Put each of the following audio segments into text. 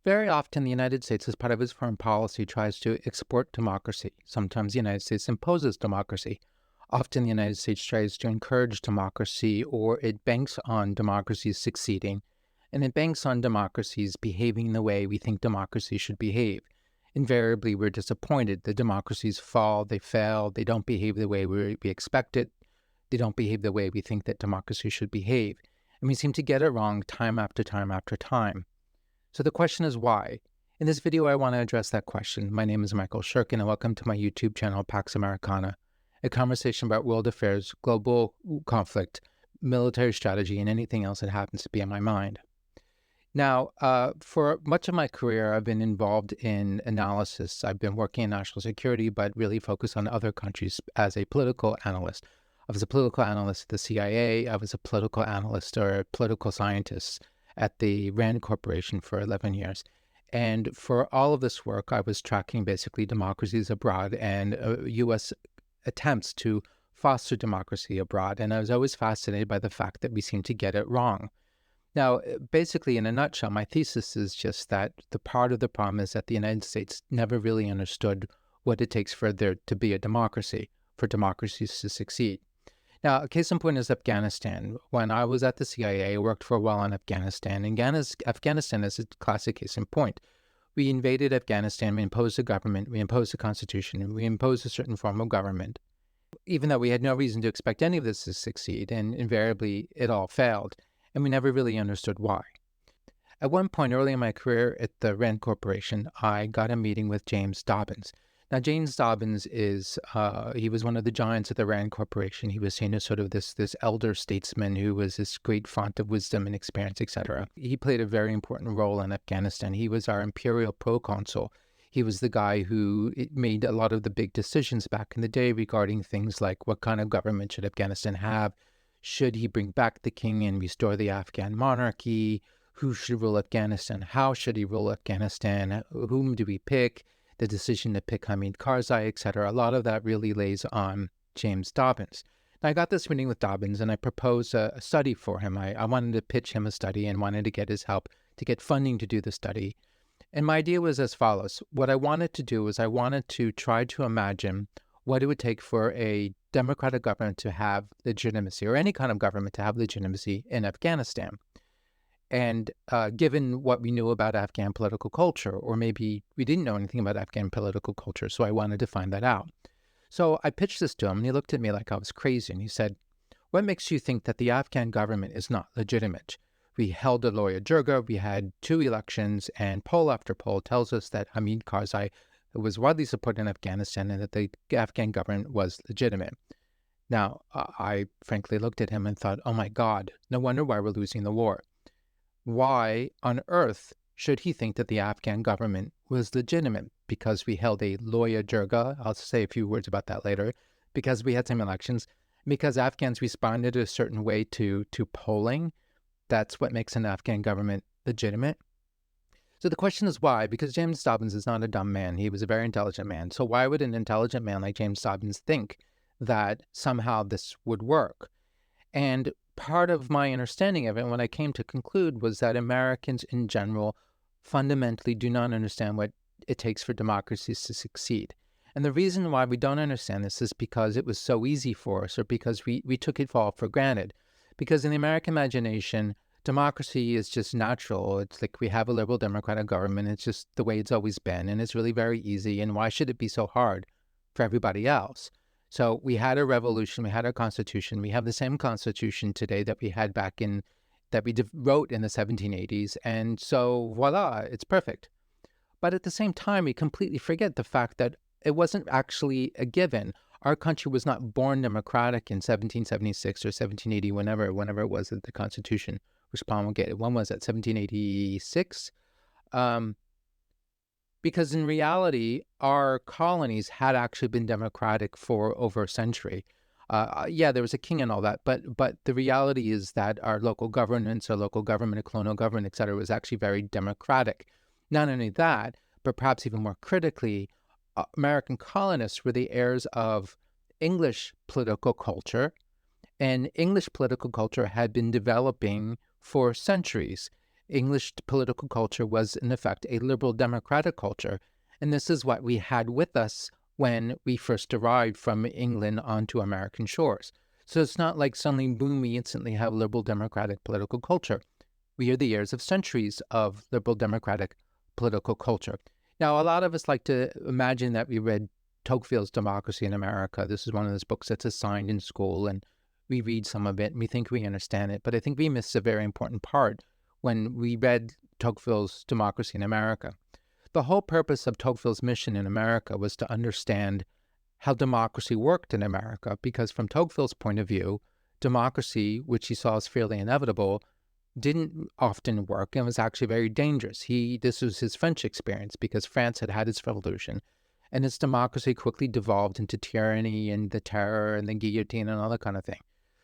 Very often, the United States, as part of its foreign policy, tries to export democracy. Sometimes the United States imposes democracy. Often, the United States tries to encourage democracy, or it banks on democracies succeeding, and it banks on democracies behaving the way we think democracy should behave. Invariably, we're disappointed. The democracies fall, they fail, they don't behave the way we expect it, they don't behave the way we think that democracy should behave. And we seem to get it wrong time after time after time. So the question is why? In this video, I want to address that question. My name is Michael Shirkin, and welcome to my YouTube channel, Pax Americana, a conversation about world affairs, global conflict, military strategy, and anything else that happens to be on my mind. Now, for much of my career, I've been involved in analysis. I've been working in national security, but really focused on other countries as a political analyst. I was a political analyst at the CIA. I was a political analyst or a political scientist at the Rand Corporation for 11 years. And for all of this work, I was tracking basically democracies abroad and U.S. attempts to foster democracy abroad. And I was always fascinated by the fact that we seem to get it wrong. Now, basically, in a nutshell, my thesis is just that the part of the problem is that the United States never really understood what it takes for there to be a democracy, for democracies to succeed. Now, a case in point is Afghanistan. When I was at the CIA, I worked for a while in Afghanistan, and Afghanistan is a classic case in point. We invaded Afghanistan, we imposed a government, we imposed a constitution, and we imposed a certain form of government, even though we had no reason to expect any of this to succeed, and invariably it all failed, and we never really understood why. At one point early in my career at the Rand Corporation, I got a meeting with James Dobbins. Now, James Dobbins he was one of the giants of the Rand Corporation. He was seen as sort of this elder statesman who was this great font of wisdom and experience, etc. He played a very important role in Afghanistan. He was our imperial proconsul. He was the guy who made a lot of the big decisions back in the day regarding things like what kind of government should Afghanistan have, should he bring back the king and restore the Afghan monarchy, who should rule Afghanistan, how should he rule Afghanistan, whom do we pick, the decision to pick Hamid Karzai, etc. A lot of that really lays on James Dobbins. Now, I got this meeting with Dobbins, and I proposed a study for him. I wanted to pitch him a study and wanted to get his help to get funding to do the study. And my idea was as follows. What I wanted to do was I wanted to try to imagine what it would take for a democratic government to have legitimacy, or any kind of government to have legitimacy in Afghanistan. And given what we knew about Afghan political culture, or maybe we didn't know anything about Afghan political culture, so I wanted to find that out. So I pitched this to him, and he looked at me like I was crazy, and he said, "What makes you think that the Afghan government is not legitimate? We held a loya jirga, we had 2 elections, and poll after poll tells us that Hamid Karzai was widely supported in Afghanistan and that the Afghan government was legitimate." Now, I frankly looked at him and thought, oh my God, no wonder why we're losing the war. Why on earth should he think that the Afghan government was legitimate? Because we held a loya jirga, I'll say a few words about that later, because we had some elections, because Afghans responded a certain way to polling. That's what makes an Afghan government legitimate. So the question is why? Because James Dobbins is not a dumb man. He was a very intelligent man. So why would an intelligent man like James Dobbins think that somehow this would work? And part of my understanding of it, when I came to conclude, was that Americans in general fundamentally do not understand what it takes for democracies to succeed. And the reason why we don't understand this is because it was so easy for us, or because we took it all for granted. Because in the American imagination, democracy is just natural. It's like we have a liberal democratic government. It's just the way it's always been, and it's really very easy. And why should it be so hard for everybody else? So we had a revolution, we had a constitution, we have the same constitution today that we had that we wrote in the 1780s, and so voila, it's perfect. But at the same time, we completely forget the fact that it wasn't actually a given. Our country was not born democratic in 1776 or 1780, whenever it was that the Constitution was promulgated. When was that, 1786? Because in reality, our colonies had actually been democratic for over a century. Yeah, there was a king and all that, but the reality is that our local governance, our local government, a colonial government, et cetera, was actually very democratic. Not only that, but perhaps even more critically, American colonists were the heirs of English political culture, and English political culture had been developing for centuries. English political culture was, in effect, a liberal democratic culture. And this is what we had with us when we first arrived from England onto American shores. So it's not like suddenly, boom, we instantly have liberal democratic political culture. We are the heirs of centuries of liberal democratic political culture. Now, a lot of us like to imagine that we read Tocqueville's Democracy in America. This is one of those books that's assigned in school, and we read some of it and we think we understand it. But I think we miss a very important part when we read Tocqueville's Democracy in America. The whole purpose of Tocqueville's mission in America was to understand how democracy worked in America, because from Tocqueville's point of view, democracy, which he saw as fairly inevitable, didn't often work and was actually very dangerous. This was his French experience, because France had had its revolution, and its democracy quickly devolved into tyranny and the terror and the guillotine and all that kind of thing.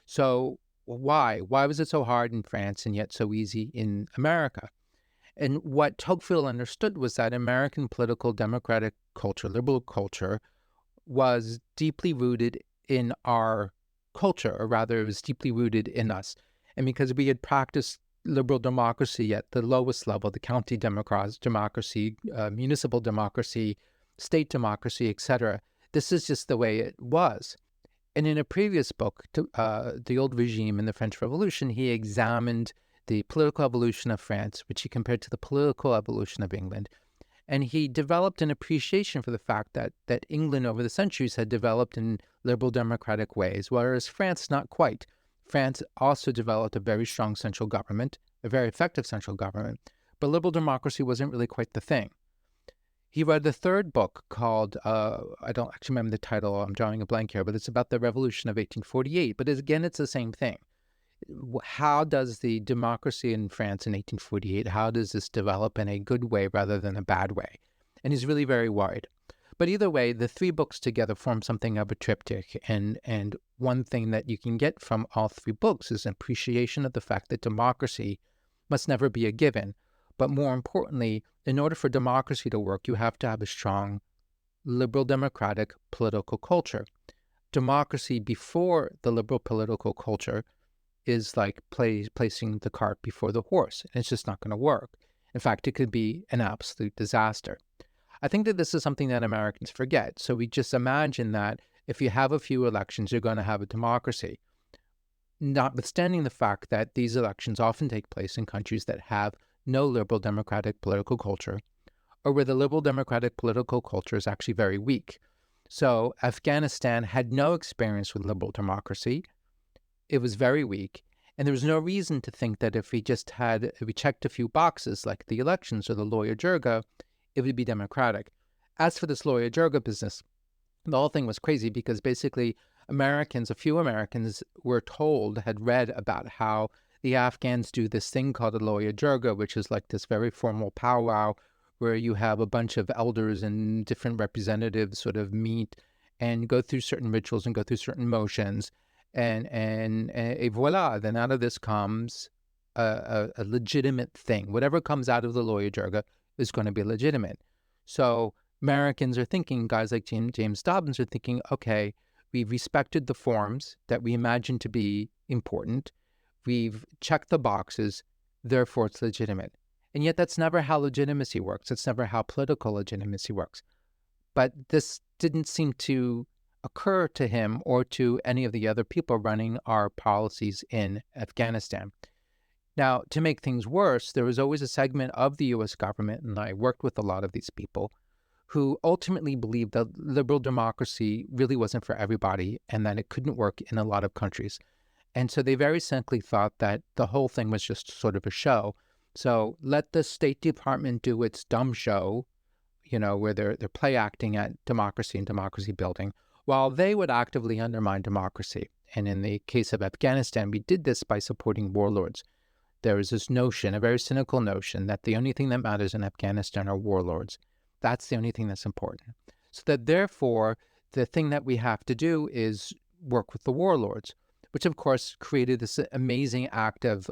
So why? Why was it so hard in France and yet so easy in America? And what Tocqueville understood was that American political democratic culture, liberal culture, was deeply rooted in our culture, or rather, it was deeply rooted in us. And because we had practiced liberal democracy at the lowest level, the county democracy, municipal democracy, state democracy, etc., this is just the way it was. And in a previous book, The Old Regime in the French Revolution, he examined the political evolution of France, which he compared to the political evolution of England. And he developed an appreciation for the fact that England over the centuries had developed in liberal democratic ways, whereas France not quite. France also developed a very strong central government, a very effective central government, but liberal democracy wasn't really quite the thing. He read the third book called, I don't actually remember the title, I'm drawing a blank here, but it's about the Revolution of 1848. But again, it's the same thing. How does the democracy in France in 1848, how does this develop in a good way rather than a bad way? And he's really very worried. But either way, the three books together form something of a triptych. And one thing that you can get from all three books is an appreciation of the fact that democracy must never be a given. But more importantly, in order for democracy to work, you have to have a strong liberal democratic political culture. Democracy before the liberal political culture is like placing the cart before the horse, and it's just not going to work. In fact, it could be an absolute disaster. I think that this is something that Americans forget. So we just imagine that if you have a few elections, you're going to have a democracy, notwithstanding the fact that these elections often take place in countries that have no liberal democratic political culture, or where the liberal democratic political culture is actually very weak. So Afghanistan had no experience with liberal democracy. It was very weak, and there was no reason to think that if we checked a few boxes like the elections or the Loya Jirga, it would be democratic. As for this Loya Jirga business, the whole thing was crazy because basically a few Americans had read about how the Afghans do this thing called a Loya Jirga, which is like this very formal powwow where you have a bunch of elders and different representatives sort of meet and go through certain rituals and go through certain motions. And voila, then out of this comes a legitimate thing. Whatever comes out of the Loya Jirga is going to be legitimate. So Americans are thinking, guys like James Dobbins are thinking, okay, we've respected the forms that we imagine to be important. We've checked the boxes, therefore it's legitimate. And yet that's never how legitimacy works. It's never how political legitimacy works. But this didn't seem to occur to him or to any of the other people running our policies in Afghanistan. Now, to make things worse, there was always a segment of the U.S. government, and I worked with a lot of these people, who ultimately believed that liberal democracy really wasn't for everybody and that it couldn't work in a lot of countries. And so they very simply thought that the whole thing was just sort of a show. So let the State Department do its dumb show, where they're play acting at democracy and democracy building, while they would actively undermine democracy. And in the case of Afghanistan, we did this by supporting warlords. There is this notion, a very cynical notion, that the only thing that matters in Afghanistan are warlords. That's the only thing that's important. So that therefore, the thing that we have to do is work with the warlords, which of course created this amazing act of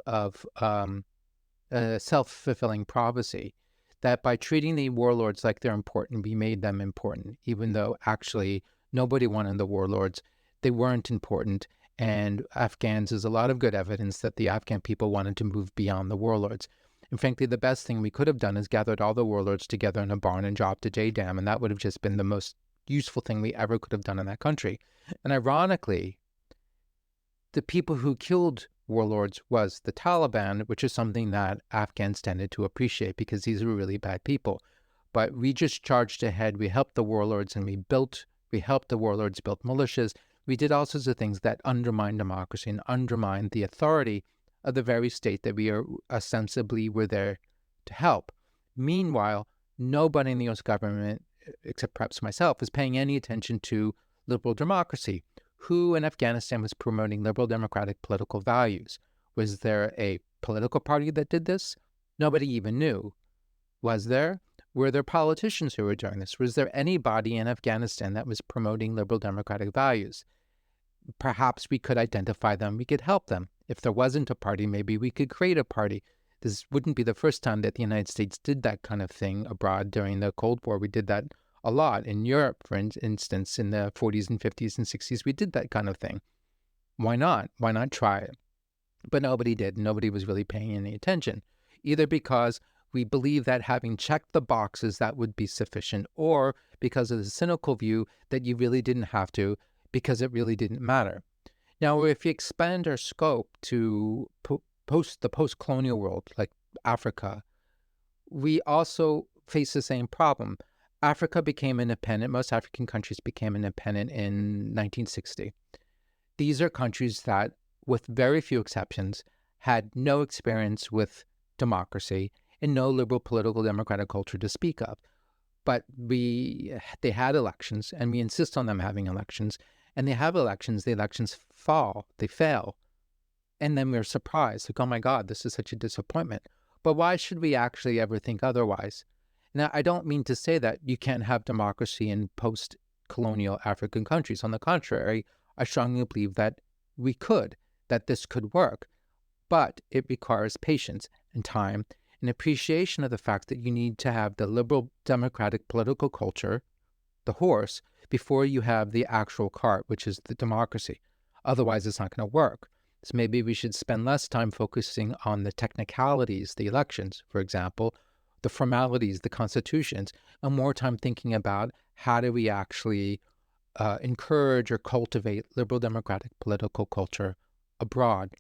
self-fulfilling prophecy, that by treating the warlords like they're important, we made them important, even though actually nobody wanted the warlords. They weren't important. And Afghans, there's a lot of good evidence that the Afghan people wanted to move beyond the warlords. And frankly, the best thing we could have done is gathered all the warlords together in a barn and dropped a J-dam, and that would have just been the most useful thing we ever could have done in that country. And ironically, the people who killed warlords was the Taliban, which is something that Afghans tended to appreciate because these were really bad people. But we just charged ahead. We helped the warlords, and we helped the warlords build militias. We did all sorts of things that undermined democracy and undermined the authority of the very state that we are ostensibly were there to help. Meanwhile, nobody in the U.S. government, except perhaps myself, was paying any attention to liberal democracy. Who in Afghanistan was promoting liberal democratic political values? Was there a political party that did this? Nobody even knew. Was there? Were there politicians who were doing this? Was there anybody in Afghanistan that was promoting liberal democratic values? Perhaps we could identify them, we could help them. If there wasn't a party, maybe we could create a party. This wouldn't be the first time that the United States did that kind of thing abroad during the Cold War. We did that a lot. In Europe, for instance, in the 40s and 50s and 60s, we did that kind of thing. Why not? Why not try it? But nobody did. Nobody was really paying any attention, either because we believe that having checked the boxes, that would be sufficient, or because of the cynical view that you really didn't have to, because it really didn't matter. Now, if you expand our scope to the post-colonial world, like Africa, we also face the same problem. Africa became independent. Most African countries became independent in 1960. These are countries that, with very few exceptions, had no experience with democracy and no liberal political democratic culture to speak of. But they had elections, and we insist on them having elections. And they have elections, the elections fail. And then we're surprised, like, oh my God, this is such a disappointment. But why should we actually ever think otherwise? Now, I don't mean to say that you can't have democracy in post-colonial African countries. On the contrary, I strongly believe that we could, that this could work. But it requires patience and time and appreciation of the fact that you need to have the liberal democratic political culture, the horse, before you have the actual cart, which is the democracy. Otherwise, it's not going to work. So maybe we should spend less time focusing on the technicalities, the elections, for example, the formalities, the constitutions, and more time thinking about how do we actually encourage or cultivate liberal democratic political culture abroad.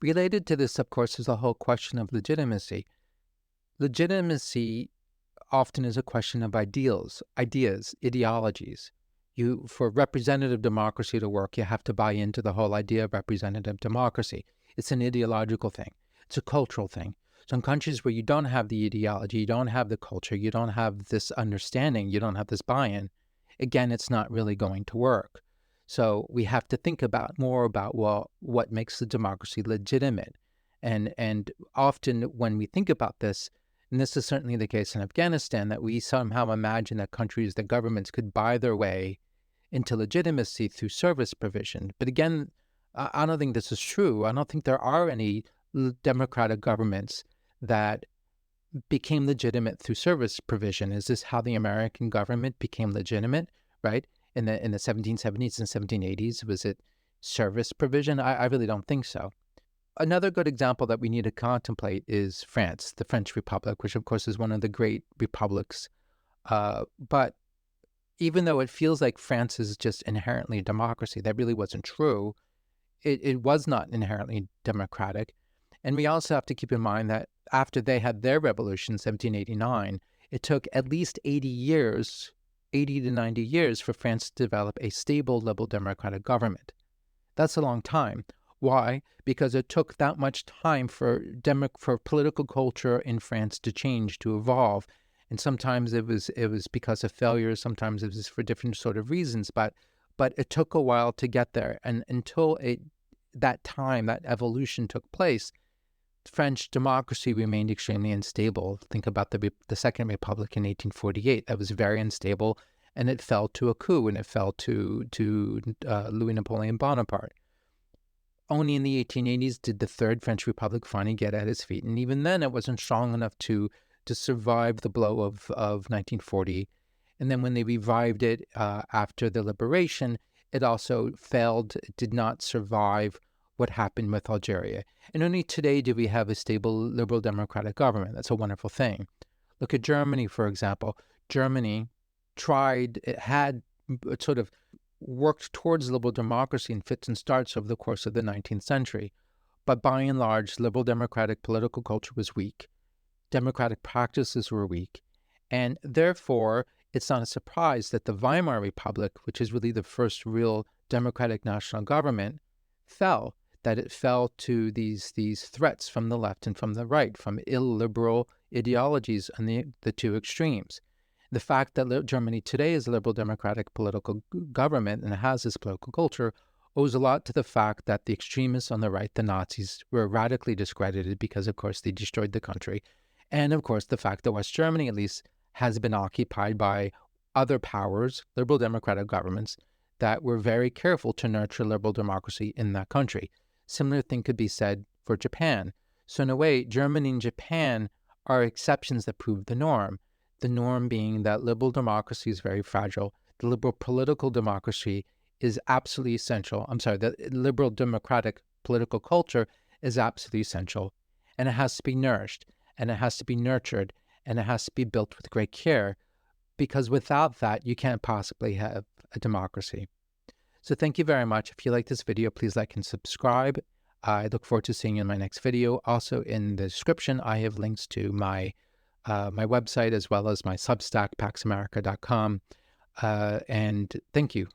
Related to this, of course, is the whole question of legitimacy. Legitimacy often is a question of ideas, ideologies. For representative democracy to work, you have to buy into the whole idea of representative democracy. It's an ideological thing. It's a cultural thing. So in countries where you don't have the ideology, you don't have the culture, you don't have this understanding, you don't have this buy-in, again, it's not really going to work. So we have to think more about, well, what makes the democracy legitimate? And often when we think about this, and this is certainly the case in Afghanistan, that we somehow imagine that countries, that governments could buy their way into legitimacy through service provision. But again, I don't think this is true. I don't think there are any democratic governments that became legitimate through service provision. Is this how the American government became legitimate, right? In the 1770s and 1780s, was it service provision? I really don't think so. Another good example that we need to contemplate is France, the French Republic, which of course is one of the great republics. But even though it feels like France is just inherently a democracy, that really wasn't true. It was not inherently democratic. And we also have to keep in mind that after they had their revolution in 1789, it took at least 80 to 90 years for France to develop a stable liberal democratic government. That's a long time. Why? Because it took that much time for political culture in France to change, to evolve. And sometimes it was because of failures, sometimes it was for different sort of reasons, but it took a while to get there. And until that evolution took place, French democracy remained extremely unstable. Think about the Second Republic in 1848. That was very unstable, and it fell to a coup, and it fell to Louis Napoleon Bonaparte. Only in the 1880s did the Third French Republic finally get at its feet, and even then it wasn't strong enough to survive the blow of 1940. And then when they revived it after the liberation, it also failed. It did not survive what happened with Algeria. And only today do we have a stable liberal democratic government. That's a wonderful thing. Look at Germany, for example. Germany had sort of worked towards liberal democracy in fits and starts over the course of the 19th century. But by and large, liberal democratic political culture was weak. Democratic practices were weak. And therefore, it's not a surprise that the Weimar Republic, which is really the first real democratic national government, fell. That it fell to these threats from the left and from the right, from illiberal ideologies on the two extremes. The fact that Germany today is a liberal democratic political government and has this political culture owes a lot to the fact that the extremists on the right, the Nazis, were radically discredited because, of course, they destroyed the country. And, of course, the fact that West Germany, at least, has been occupied by other powers, liberal democratic governments, that were very careful to nurture liberal democracy in that country. Similar thing could be said for Japan. So in a way, Germany and Japan are exceptions that prove the norm being that liberal democracy is very fragile. The liberal political democracy is absolutely essential. The liberal democratic political culture is absolutely essential. And it has to be nourished, and it has to be nurtured, and it has to be built with great care, because without that, you can't possibly have a democracy. So thank you very much. If you like this video, please like and subscribe. I look forward to seeing you in my next video. Also, in the description, I have links to my website as well as my Substack, paxamerica.com. And thank you.